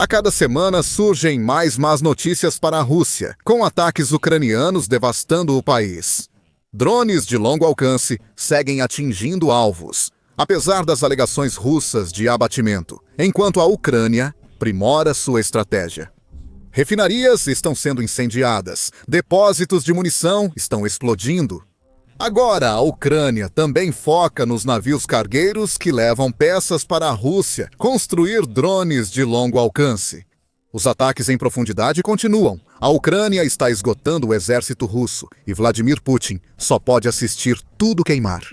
A cada semana surgem mais más notícias para a Rússia, com ataques ucranianos devastando o país. Drones de longo alcance seguem atingindo alvos, apesar das alegações russas de abatimento, enquanto a Ucrânia aprimora sua estratégia. Refinarias estão sendo incendiadas, depósitos de munição estão explodindo. Agora, a Ucrânia também foca nos navios cargueiros que levam peças para a Rússia construir drones de longo alcance. Os ataques em profundidade continuam. A Ucrânia está esgotando o exército russo e Vladimir Putin só pode assistir tudo queimar.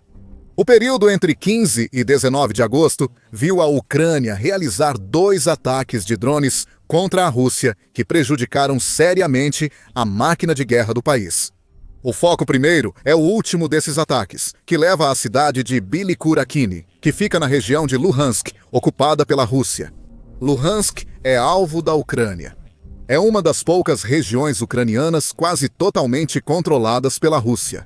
O período entre 15 e 19 de agosto viu a Ucrânia realizar 2 ataques de drones contra a Rússia que prejudicaram seriamente a máquina de guerra do país. O foco primeiro é o último desses ataques, que leva à cidade de Bylykurakini, que fica na região de Luhansk, ocupada pela Rússia. Luhansk é alvo da Ucrânia. É uma das poucas regiões ucranianas quase totalmente controladas pela Rússia.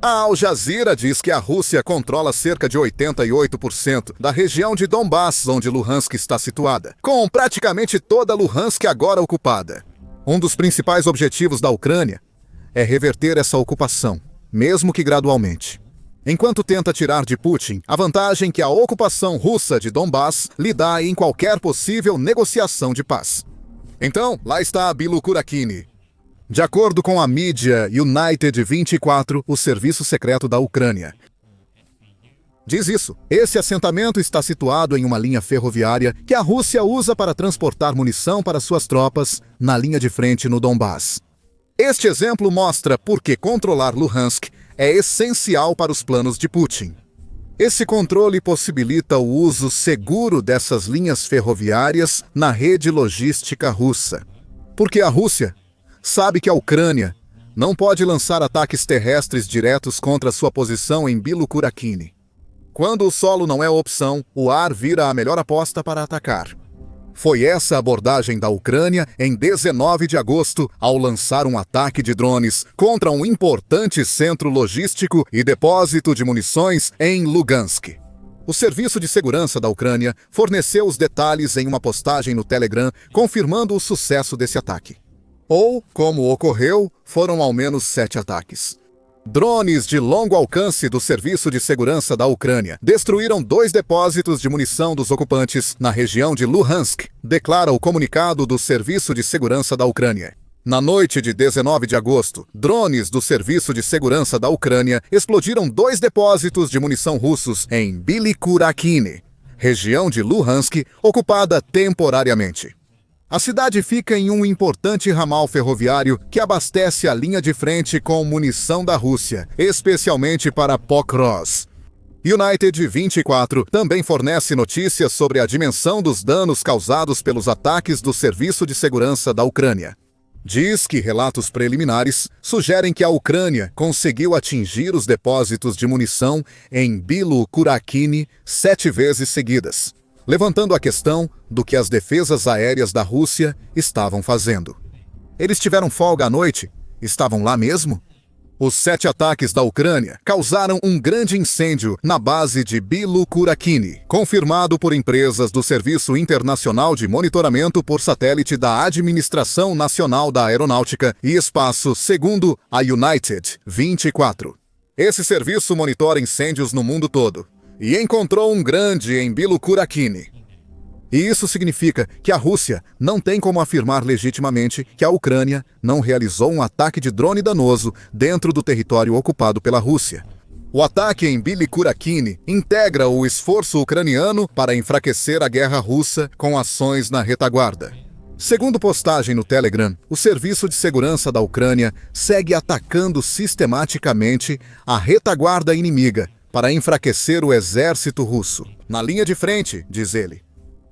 A Al Jazeera diz que a Rússia controla cerca de 88% da região de Donbass, onde Luhansk está situada, com praticamente toda Luhansk agora ocupada. Um dos principais objetivos da Ucrânia é reverter essa ocupação, mesmo que gradualmente. Enquanto tenta tirar de Putin a vantagem que a ocupação russa de Donbass lhe dá em qualquer possível negociação de paz. Então, lá está Bylykurakini. De acordo com a mídia United 24, o serviço secreto da Ucrânia diz isso. Esse assentamento está situado em uma linha ferroviária que a Rússia usa para transportar munição para suas tropas na linha de frente no Donbass. Este exemplo mostra por que controlar Luhansk é essencial para os planos de Putin. Esse controle possibilita o uso seguro dessas linhas ferroviárias na rede logística russa. Porque a Rússia sabe que a Ucrânia não pode lançar ataques terrestres diretos contra sua posição em Bylykurakini. Quando o solo não é opção, o ar vira a melhor aposta para atacar. Foi essa a abordagem da Ucrânia em 19 de agosto, ao lançar um ataque de drones contra um importante centro logístico e depósito de munições em Lugansk. O Serviço de Segurança da Ucrânia forneceu os detalhes em uma postagem no Telegram, confirmando o sucesso desse ataque. Ou, como ocorreu, foram ao menos 7 ataques. Drones de longo alcance do Serviço de Segurança da Ucrânia destruíram 2 depósitos de munição dos ocupantes na região de Luhansk, declara o comunicado do Serviço de Segurança da Ucrânia. Na noite de 19 de agosto, drones do Serviço de Segurança da Ucrânia explodiram 2 depósitos de munição russos em Bylykurakini, região de Luhansk, ocupada temporariamente. A cidade fica em um importante ramal ferroviário que abastece a linha de frente com munição da Rússia, especialmente para Pokrovsk. United 24 também fornece notícias sobre a dimensão dos danos causados pelos ataques do Serviço de Segurança da Ucrânia. Diz que relatos preliminares sugerem que a Ucrânia conseguiu atingir os depósitos de munição em Bylykurakini 7 vezes seguidas, levantando a questão do que as defesas aéreas da Rússia estavam fazendo. Eles tiveram folga à noite? Estavam lá mesmo? Os 7 ataques da Ucrânia causaram um grande incêndio na base de Bylykurakini, confirmado por empresas do Serviço Internacional de Monitoramento por Satélite da Administração Nacional da Aeronáutica e Espaço, segundo a United 24. Esse serviço monitora incêndios no mundo todo e encontrou um grande em Bylykurakini. E isso significa que a Rússia não tem como afirmar legitimamente que a Ucrânia não realizou um ataque de drone danoso dentro do território ocupado pela Rússia. O ataque em Bylykurakini integra o esforço ucraniano para enfraquecer a guerra russa com ações na retaguarda. Segundo postagem no Telegram, o Serviço de Segurança da Ucrânia segue atacando sistematicamente a retaguarda inimiga para enfraquecer o exército russo. Na linha de frente, diz ele.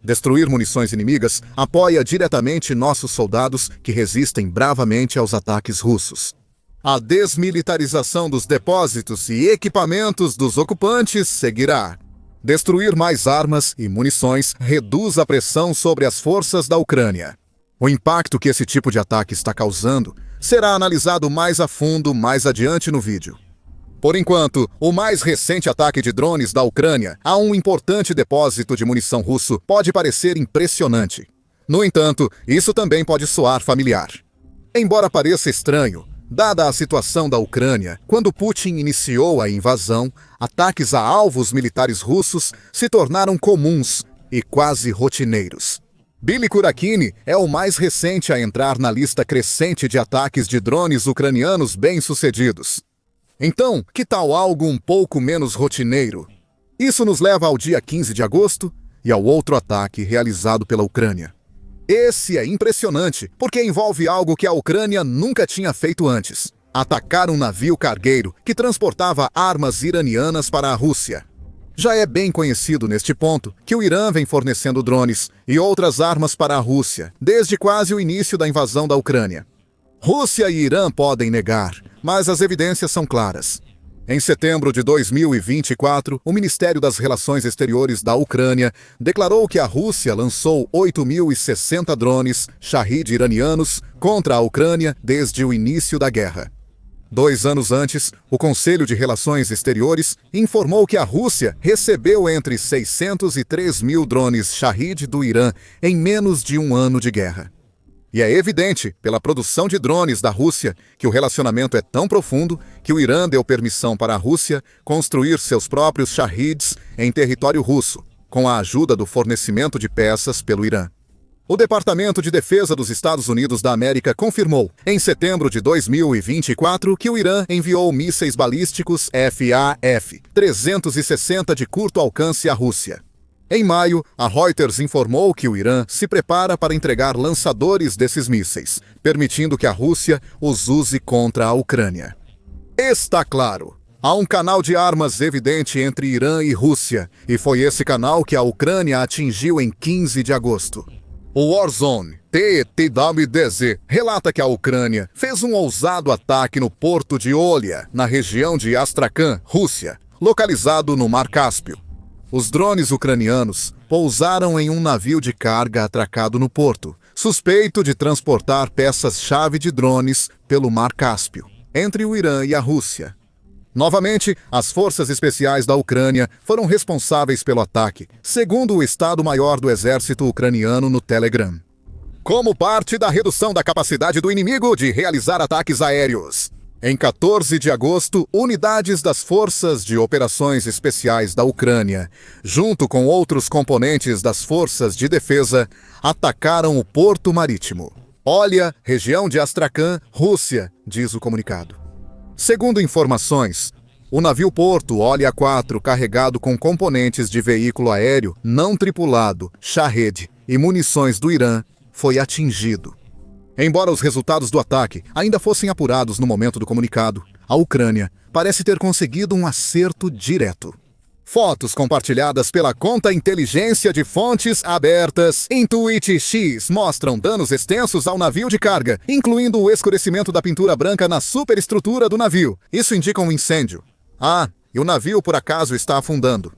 Destruir munições inimigas apoia diretamente nossos soldados que resistem bravamente aos ataques russos. A desmilitarização dos depósitos e equipamentos dos ocupantes seguirá. Destruir mais armas e munições reduz a pressão sobre as forças da Ucrânia. O impacto que esse tipo de ataque está causando será analisado mais a fundo mais adiante no vídeo. Por enquanto, o mais recente ataque de drones da Ucrânia a um importante depósito de munição russo pode parecer impressionante. No entanto, isso também pode soar familiar. Embora pareça estranho, dada a situação da Ucrânia, quando Putin iniciou a invasão, ataques a alvos militares russos se tornaram comuns e quase rotineiros. Billy Kurakini é o mais recente a entrar na lista crescente de ataques de drones ucranianos bem-sucedidos. Então, que tal algo um pouco menos rotineiro? Isso nos leva ao dia 15 de agosto e ao outro ataque realizado pela Ucrânia. Esse é impressionante, porque envolve algo que a Ucrânia nunca tinha feito antes: atacar um navio cargueiro que transportava armas iranianas para a Rússia. Já é bem conhecido neste ponto que o Irã vem fornecendo drones e outras armas para a Rússia desde quase o início da invasão da Ucrânia. Rússia e Irã podem negar, mas as evidências são claras. Em setembro de 2024, o Ministério das Relações Exteriores da Ucrânia declarou que a Rússia lançou 8.060 drones Shahed iranianos contra a Ucrânia desde o início da guerra. 2 anos antes, o Conselho de Relações Exteriores informou que a Rússia recebeu entre 600 e 3.000 drones Shahed do Irã em menos de um ano de guerra. E é evidente, pela produção de drones da Rússia, que o relacionamento é tão profundo que o Irã deu permissão para a Rússia construir seus próprios Shaheds em território russo, com a ajuda do fornecimento de peças pelo Irã. O Departamento de Defesa dos Estados Unidos da América confirmou, em setembro de 2024, que o Irã enviou mísseis balísticos FAF-360 de curto alcance à Rússia. Em maio, a Reuters informou que o Irã se prepara para entregar lançadores desses mísseis, permitindo que a Rússia os use contra a Ucrânia. Está claro, há um canal de armas evidente entre Irã e Rússia, e foi esse canal que a Ucrânia atingiu em 15 de agosto. O Warzone TTWDZ relata que a Ucrânia fez um ousado ataque no porto de Olia, na região de Astrakhan, Rússia, localizado no Mar Cáspio. Os drones ucranianos pousaram em um navio de carga atracado no porto, suspeito de transportar peças-chave de drones pelo Mar Cáspio, entre o Irã e a Rússia. Novamente, as forças especiais da Ucrânia foram responsáveis pelo ataque, segundo o Estado-Maior do Exército Ucraniano no Telegram. Como parte da redução da capacidade do inimigo de realizar ataques aéreos. Em 14 de agosto, unidades das Forças de Operações Especiais da Ucrânia, junto com outros componentes das Forças de Defesa, atacaram o porto marítimo. Olia, região de Astrakhan, Rússia, diz o comunicado. Segundo informações, o navio-porto Olia 4, carregado com componentes de veículo aéreo não tripulado, Shahed e munições do Irã, foi atingido. Embora os resultados do ataque ainda fossem apurados no momento do comunicado, a Ucrânia parece ter conseguido um acerto direto. Fotos compartilhadas pela conta Inteligência de Fontes Abertas IntuitX mostram danos extensos ao navio de carga, incluindo o escurecimento da pintura branca na superestrutura do navio. Isso indica um incêndio. E o navio por acaso está afundando.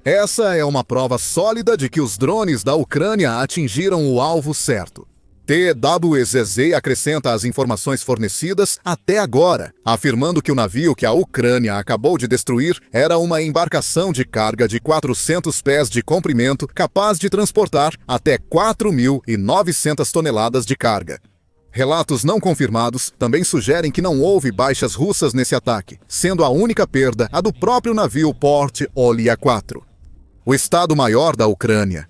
Essa é uma prova sólida de que os drones da Ucrânia atingiram o alvo certo. TWZZ acrescenta as informações fornecidas até agora, afirmando que o navio que a Ucrânia acabou de destruir era uma embarcação de carga de 400 pés de comprimento capaz de transportar até 4.900 toneladas de carga. Relatos não confirmados também sugerem que não houve baixas russas nesse ataque, sendo a única perda a do próprio navio Port Olia 4. O Estado-Maior da Ucrânia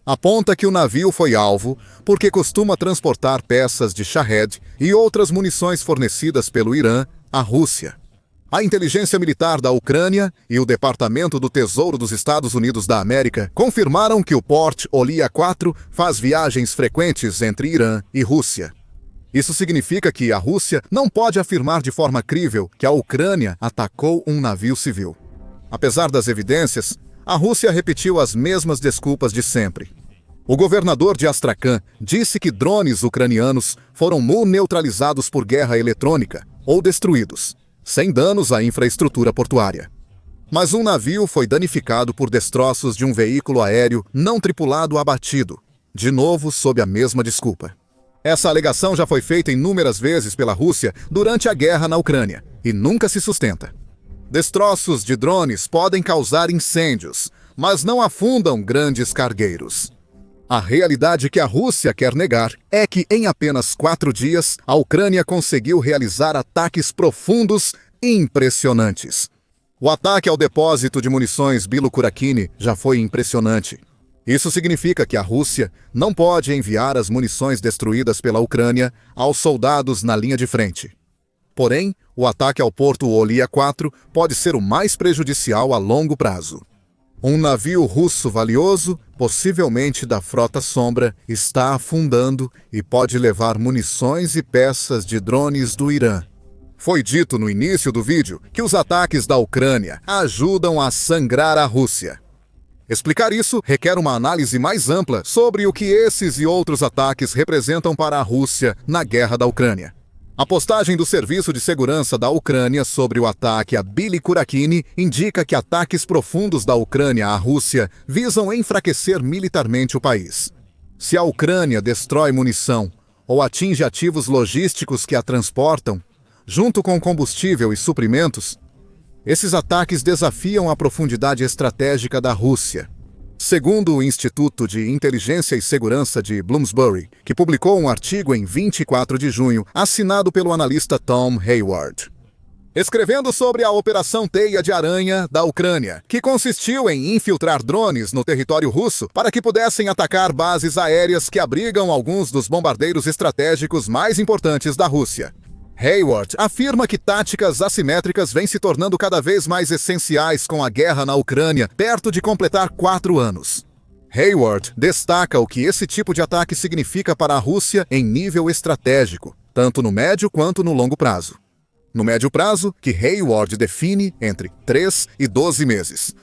aponta que o navio foi alvo porque costuma transportar peças de Shahed e outras munições fornecidas pelo Irã à Rússia. A inteligência militar da Ucrânia e o Departamento do Tesouro dos Estados Unidos da América confirmaram que o Port Olia 4 faz viagens frequentes entre Irã e Rússia. Isso significa que a Rússia não pode afirmar de forma crível que a Ucrânia atacou um navio civil. Apesar das evidências, a Rússia repetiu as mesmas desculpas de sempre. O governador de Astrakhan disse que drones ucranianos foram neutralizados por guerra eletrônica ou destruídos, sem danos à infraestrutura portuária. Mas um navio foi danificado por destroços de um veículo aéreo não tripulado abatido, de novo sob a mesma desculpa. Essa alegação já foi feita inúmeras vezes pela Rússia durante a guerra na Ucrânia e nunca se sustenta. Destroços de drones podem causar incêndios, mas não afundam grandes cargueiros. A realidade que a Rússia quer negar é que, em apenas 4 dias, a Ucrânia conseguiu realizar ataques profundos e impressionantes. O ataque ao depósito de munições Bilokurakini já foi impressionante. Isso significa que a Rússia não pode enviar as munições destruídas pela Ucrânia aos soldados na linha de frente. Porém, o ataque ao porto Olia 4 pode ser o mais prejudicial a longo prazo. Um navio russo valioso, possivelmente da Frota Sombra, está afundando e pode levar munições e peças de drones do Irã. Foi dito no início do vídeo que os ataques da Ucrânia ajudam a sangrar a Rússia. Explicar isso requer uma análise mais ampla sobre o que esses e outros ataques representam para a Rússia na guerra da Ucrânia. A postagem do Serviço de Segurança da Ucrânia sobre o ataque a Bilokurakini indica que ataques profundos da Ucrânia à Rússia visam enfraquecer militarmente o país. Se a Ucrânia destrói munição ou atinge ativos logísticos que a transportam, junto com combustível e suprimentos, esses ataques desafiam a profundidade estratégica da Rússia. Segundo o Instituto de Inteligência e Segurança de Bloomsbury, que publicou um artigo em 24 de junho, assinado pelo analista Tom Hayward. Escrevendo sobre a Operação Teia de Aranha da Ucrânia, que consistiu em infiltrar drones no território russo para que pudessem atacar bases aéreas que abrigam alguns dos bombardeiros estratégicos mais importantes da Rússia. Hayward afirma que táticas assimétricas vêm se tornando cada vez mais essenciais com a guerra na Ucrânia, perto de completar 4 anos. Hayward destaca o que esse tipo de ataque significa para a Rússia em nível estratégico, tanto no médio quanto no longo prazo. No médio prazo, que Hayward define entre 3 e 12 meses.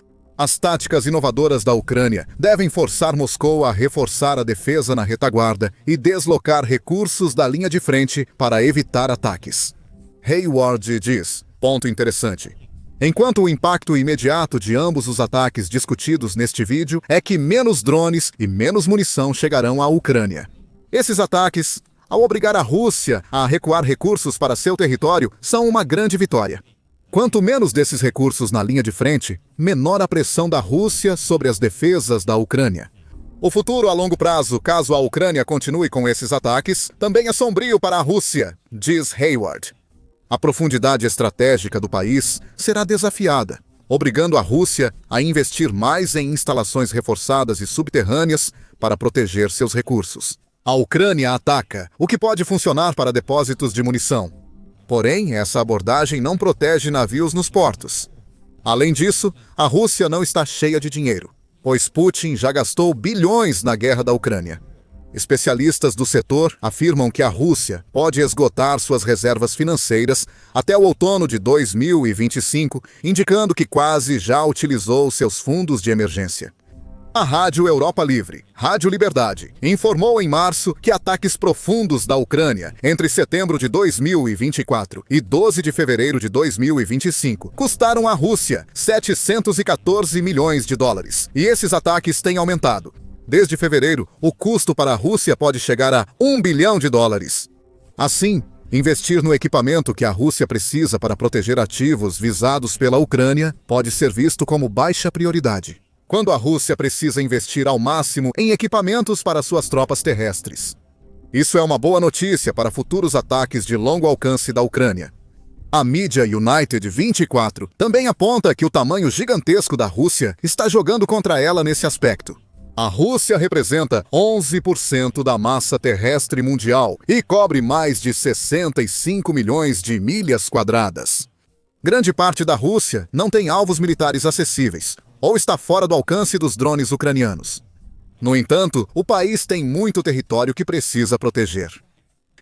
As táticas inovadoras da Ucrânia devem forçar Moscou a reforçar a defesa na retaguarda e deslocar recursos da linha de frente para evitar ataques. Hayward diz, ponto interessante, enquanto o impacto imediato de ambos os ataques discutidos neste vídeo é que menos drones e menos munição chegarão à Ucrânia. Esses ataques, ao obrigar a Rússia a recuar recursos para seu território, são uma grande vitória. Quanto menos desses recursos na linha de frente, menor a pressão da Rússia sobre as defesas da Ucrânia. O futuro a longo prazo, caso a Ucrânia continue com esses ataques, também é sombrio para a Rússia, diz Hayward. A profundidade estratégica do país será desafiada, obrigando a Rússia a investir mais em instalações reforçadas e subterrâneas para proteger seus recursos. A Ucrânia ataca, o que pode funcionar para depósitos de munição. Porém, essa abordagem não protege navios nos portos. Além disso, a Rússia não está cheia de dinheiro, pois Putin já gastou bilhões na guerra da Ucrânia. Especialistas do setor afirmam que a Rússia pode esgotar suas reservas financeiras até o outono de 2025, indicando que quase já utilizou seus fundos de emergência. A Rádio Europa Livre, Rádio Liberdade, informou em março que ataques profundos da Ucrânia entre setembro de 2024 e 12 de fevereiro de 2025 custaram à Rússia 714 milhões de dólares. E esses ataques têm aumentado. Desde fevereiro, o custo para a Rússia pode chegar a 1 bilhão de dólares. Assim, investir no equipamento que a Rússia precisa para proteger ativos visados pela Ucrânia pode ser visto como baixa prioridade, quando a Rússia precisa investir ao máximo em equipamentos para suas tropas terrestres. Isso é uma boa notícia para futuros ataques de longo alcance da Ucrânia. A mídia United 24 também aponta que o tamanho gigantesco da Rússia está jogando contra ela nesse aspecto. A Rússia representa 11% da massa terrestre mundial e cobre mais de 65 milhões de milhas quadradas. Grande parte da Rússia não tem alvos militares acessíveis, ou está fora do alcance dos drones ucranianos. No entanto, o país tem muito território que precisa proteger.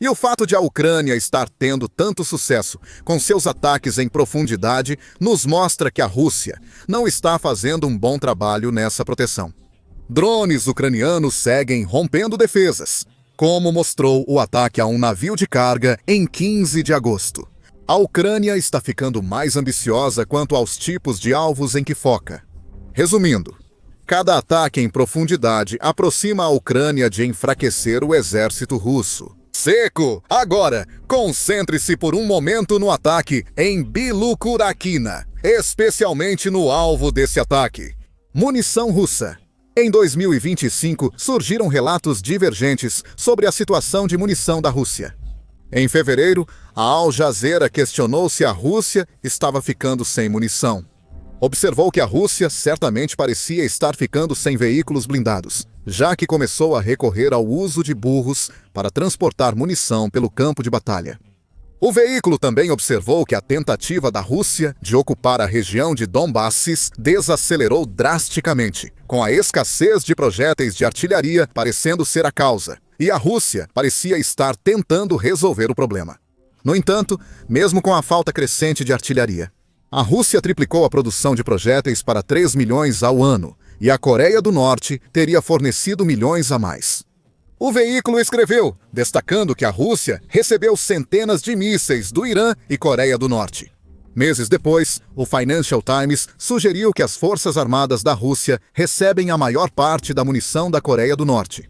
E o fato de a Ucrânia estar tendo tanto sucesso com seus ataques em profundidade nos mostra que a Rússia não está fazendo um bom trabalho nessa proteção. Drones ucranianos seguem rompendo defesas, como mostrou o ataque a um navio de carga em 15 de agosto. A Ucrânia está ficando mais ambiciosa quanto aos tipos de alvos em que foca. Resumindo, cada ataque em profundidade aproxima a Ucrânia de enfraquecer o exército russo. Seco! Agora, concentre-se por um momento no ataque em Bilokurakina, especialmente no alvo desse ataque. Munição russa. Em 2025, surgiram relatos divergentes sobre a situação de munição da Rússia. Em fevereiro, a Al Jazeera questionou se a Rússia estava ficando sem munição. Observou que a Rússia certamente parecia estar ficando sem veículos blindados, já que começou a recorrer ao uso de burros para transportar munição pelo campo de batalha. O veículo também observou que a tentativa da Rússia de ocupar a região de Donbass desacelerou drasticamente, com a escassez de projéteis de artilharia parecendo ser a causa, e a Rússia parecia estar tentando resolver o problema. No entanto, mesmo com a falta crescente de artilharia, a Rússia triplicou a produção de projéteis para 3 milhões ao ano, e a Coreia do Norte teria fornecido milhões a mais. O veículo escreveu, destacando que a Rússia recebeu centenas de mísseis do Irã e Coreia do Norte. Meses depois, o Financial Times sugeriu que as Forças Armadas da Rússia recebem a maior parte da munição da Coreia do Norte.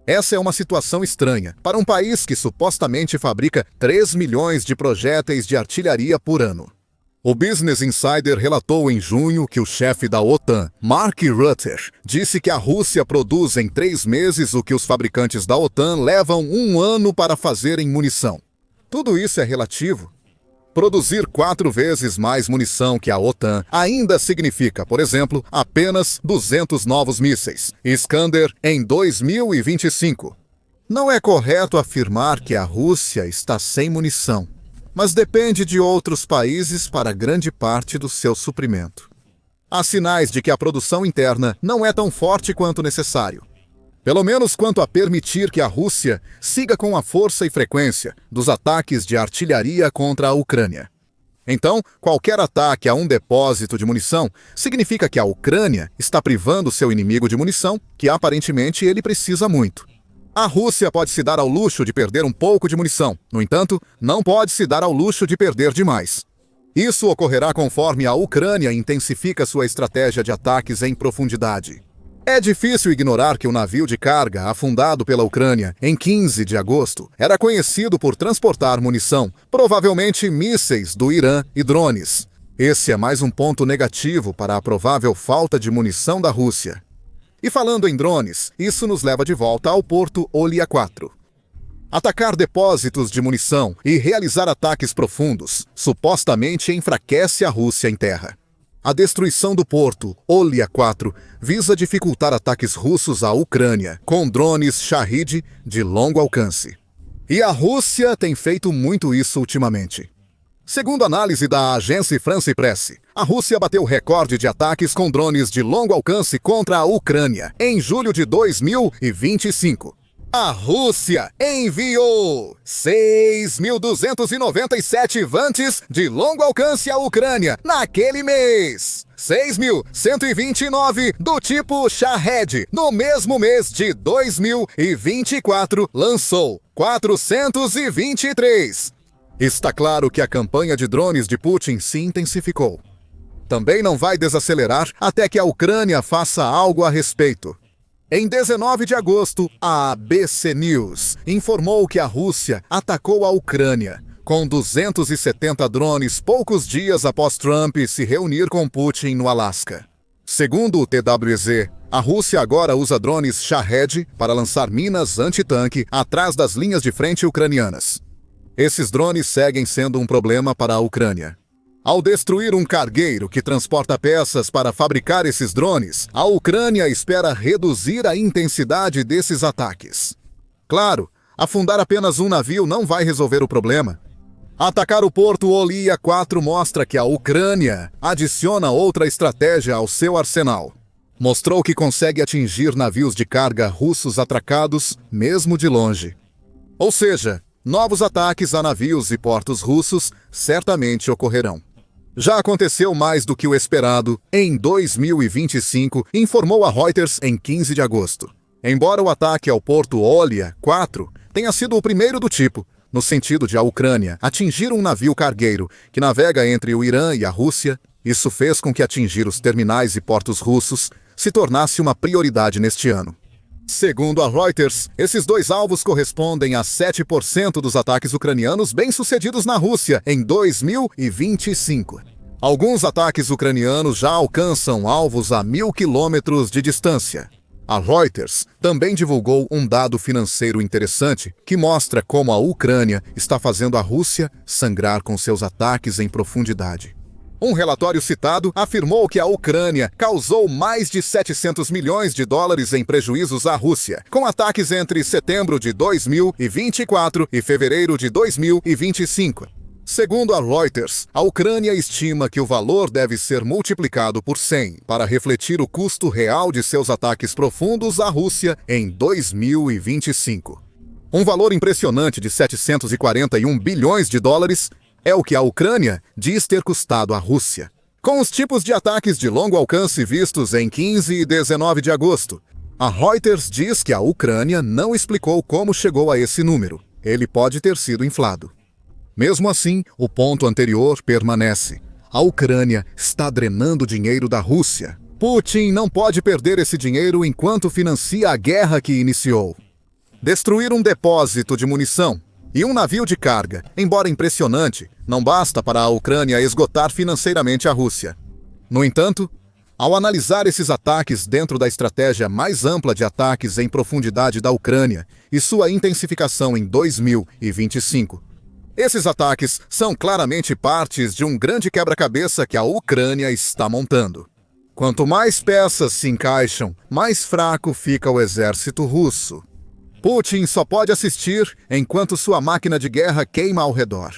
Essa é uma situação estranha para um país que supostamente fabrica 3 milhões de projéteis de artilharia por ano. O Business Insider relatou em junho que o chefe da OTAN, Mark Rutte, disse que a Rússia produz em 3 meses o que os fabricantes da OTAN levam 1 ano para fazer em munição. Tudo isso é relativo. Produzir 4 vezes mais munição que a OTAN ainda significa, por exemplo, apenas 200 novos mísseis Iskander em 2025. Não é correto afirmar que a Rússia está sem munição, mas depende de outros países para grande parte do seu suprimento. Há sinais de que a produção interna não é tão forte quanto necessário, pelo menos quanto a permitir que a Rússia siga com a força e frequência dos ataques de artilharia contra a Ucrânia. Então, qualquer ataque a um depósito de munição significa que a Ucrânia está privando seu inimigo de munição, que aparentemente ele precisa muito. A Rússia pode se dar ao luxo de perder um pouco de munição, no entanto, não pode se dar ao luxo de perder demais. Isso ocorrerá conforme a Ucrânia intensifica sua estratégia de ataques em profundidade. É difícil ignorar que o navio de carga afundado pela Ucrânia em 15 de agosto era conhecido por transportar munição, provavelmente mísseis do Irã e drones. Esse é mais um ponto negativo para a provável falta de munição da Rússia. E falando em drones, isso nos leva de volta ao porto Olia 4. Atacar depósitos de munição e realizar ataques profundos supostamente enfraquece a Rússia em terra. A destruição do porto Olia 4 visa dificultar ataques russos à Ucrânia com drones Shahid de longo alcance. E a Rússia tem feito muito isso ultimamente. Segundo análise da agência France Presse, a Rússia bateu recorde de ataques com drones de longo alcance contra a Ucrânia em julho de 2025. A Rússia enviou 6.297 vantes de longo alcance à Ucrânia naquele mês. 6.129 do tipo Shahed. No mesmo mês de 2024, lançou 423. Está claro que a campanha de drones de Putin se intensificou. Também não vai desacelerar até que a Ucrânia faça algo a respeito. Em 19 de agosto, a ABC News informou que a Rússia atacou a Ucrânia com 270 drones poucos dias após Trump se reunir com Putin no Alasca. Segundo o TWZ, a Rússia agora usa drones Shahed para lançar minas antitanque atrás das linhas de frente ucranianas. Esses drones seguem sendo um problema para a Ucrânia. Ao destruir um cargueiro que transporta peças para fabricar esses drones, a Ucrânia espera reduzir a intensidade desses ataques. Claro, afundar apenas um navio não vai resolver o problema. Atacar o porto Olia 4 mostra que a Ucrânia adiciona outra estratégia ao seu arsenal. Mostrou que consegue atingir navios de carga russos atracados, mesmo de longe. Ou seja, novos ataques a navios e portos russos certamente ocorrerão. Já aconteceu mais do que o esperado em 2025, informou a Reuters em 15 de agosto. Embora o ataque ao porto Olia 4 tenha sido o primeiro do tipo, no sentido de a Ucrânia atingir um navio cargueiro que navega entre o Irã e a Rússia, isso fez com que atingir os terminais e portos russos se tornasse uma prioridade neste ano. Segundo a Reuters, esses dois alvos correspondem a 7% dos ataques ucranianos bem-sucedidos na Rússia em 2025. Alguns ataques ucranianos já alcançam alvos a 1.000 quilômetros de distância. A Reuters também divulgou um dado financeiro interessante que mostra como a Ucrânia está fazendo a Rússia sangrar com seus ataques em profundidade. Um relatório citado afirmou que a Ucrânia causou mais de 700 milhões de dólares em prejuízos à Rússia, com ataques entre setembro de 2024 e fevereiro de 2025. Segundo a Reuters, a Ucrânia estima que o valor deve ser multiplicado por 100 para refletir o custo real de seus ataques profundos à Rússia em 2025. Um valor impressionante de 741 bilhões de dólares é o que a Ucrânia diz ter custado à Rússia. Com os tipos de ataques de longo alcance vistos em 15 e 19 de agosto, a Reuters diz que a Ucrânia não explicou como chegou a esse número. Ele pode ter sido inflado. Mesmo assim, o ponto anterior permanece. A Ucrânia está drenando dinheiro da Rússia. Putin não pode perder esse dinheiro enquanto financia a guerra que iniciou. Destruir um depósito de munição e um navio de carga, embora impressionante, não basta para a Ucrânia esgotar financeiramente a Rússia. No entanto, ao analisar esses ataques dentro da estratégia mais ampla de ataques em profundidade da Ucrânia e sua intensificação em 2025, esses ataques são claramente partes de um grande quebra-cabeça que a Ucrânia está montando. Quanto mais peças se encaixam, mais fraco fica o exército russo. Putin só pode assistir enquanto sua máquina de guerra queima ao redor.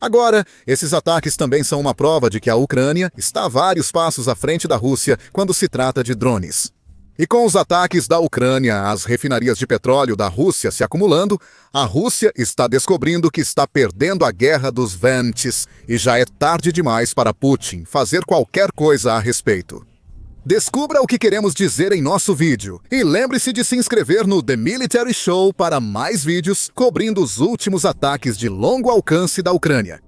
Agora, esses ataques também são uma prova de que a Ucrânia está vários passos à frente da Rússia quando se trata de drones. E com os ataques da Ucrânia às refinarias de petróleo da Rússia se acumulando, a Rússia está descobrindo que está perdendo a guerra dos ventos e já é tarde demais para Putin fazer qualquer coisa a respeito. Descubra o que queremos dizer em nosso vídeo e lembre-se de se inscrever no The Military Show para mais vídeos cobrindo os últimos ataques de longo alcance da Ucrânia.